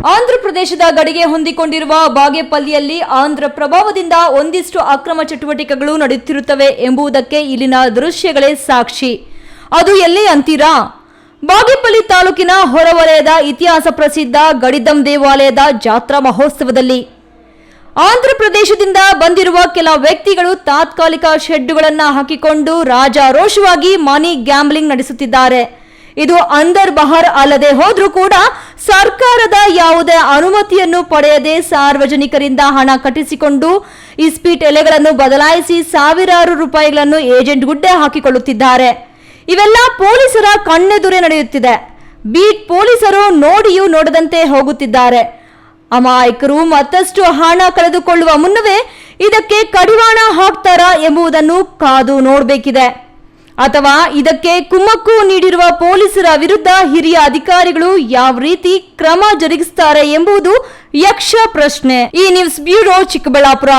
ಆಂಧ್ರ ಪ್ರದೇಶದ ಗಡಿಗೆ ಹೊಂದಿಕೊಂಡಿರುವ ಬಾಗೇಪಲ್ಲಿಯಲ್ಲಿ ಆಂಧ್ರ ಪ್ರಭಾವದಿಂದ ಒಂದಿಷ್ಟು ಅಕ್ರಮ ಚಟುವಟಿಕೆಗಳು ನಡೆಯುತ್ತಿರುತ್ತವೆ ಎಂಬುದಕ್ಕೆ ಇಲ್ಲಿನ ದೃಶ್ಯಗಳೇ ಸಾಕ್ಷಿ. ಅದು ಎಲ್ಲಿ ಅಂತೀರಾ? ಬಾಗೇಪಲ್ಲಿ ತಾಲೂಕಿನ ಹೊರವಲಯದ ಇತಿಹಾಸ ಪ್ರಸಿದ್ಧ ಗಡಿದಂ ದೇವಾಲಯದ ಜಾತ್ರಾ ಮಹೋತ್ಸವದಲ್ಲಿ ಆಂಧ್ರ ಪ್ರದೇಶದಿಂದ ಬಂದಿರುವ ಕೆಲ ವ್ಯಕ್ತಿಗಳು ತಾತ್ಕಾಲಿಕ ಶೆಡ್ಡುಗಳನ್ನು ಹಾಕಿಕೊಂಡು ರಾಜಾರೋಷವಾಗಿ ಮನಿ ಗ್ಯಾಂಬ್ಲಿಂಗ್ ನಡೆಸುತ್ತಿದ್ದಾರೆ. ಇದು ಅಂದರ್ ಬಹರ್ ಅಲ್ಲದೆ ಹೋದ್ರೂ ಕೂಡ ಸರ್ಕಾರದ ಯಾವುದೇ ಅನುಮತಿಯನ್ನು ಪಡೆಯದೆ ಸಾರ್ವಜನಿಕರಿಂದ ಹಣ ಕಟ್ಟಿಸಿಕೊಂಡು ಇಸ್ಪೀಟ್ ಎಲೆಗಳನ್ನು ಬದಲಾಯಿಸಿ ಸಾವಿರಾರು ರೂಪಾಯಿಗಳನ್ನು ಏಜೆಂಟ್ ಗುಡ್ಡೆ ಹಾಕಿಕೊಳ್ಳುತ್ತಿದ್ದಾರೆ. ಇವೆಲ್ಲ ಪೊಲೀಸರ ಕಣ್ಣೆದುರೇ ನಡೆಯುತ್ತಿದೆ. ಬೀಟ್ ಪೊಲೀಸರು ನೋಡಿಯೂ ನೋಡದಂತೆ ಹೋಗುತ್ತಿದ್ದಾರೆ. ಅಮಾಯಕರು ಮತ್ತಷ್ಟು ಹಣ ಕಳೆದುಕೊಳ್ಳುವ ಮುನ್ನವೇ ಇದಕ್ಕೆ ಕಡಿವಾಣ ಹಾಕ್ತಾರಾ ಎಂಬುದನ್ನು ಕಾದು ನೋಡಬೇಕಿದೆ. ಅಥವಾ ಇದಕ್ಕೆ ಕುಮ್ಮಕ್ಕು ನೀಡಿರುವ ಪೊಲೀಸರ ವಿರುದ್ಧ ಹಿರಿಯ ಅಧಿಕಾರಿಗಳು ಯಾವ ರೀತಿ ಕ್ರಮ ಜರುಗಿಸುತ್ತಾರೆ ಎಂಬುದು ಯಕ್ಷ ಪ್ರಶ್ನೆ. ಈ ನ್ಯೂಸ್ ಬ್ಯೂರೋ, ಚಿಕ್ಕಬಳ್ಳಾಪುರ.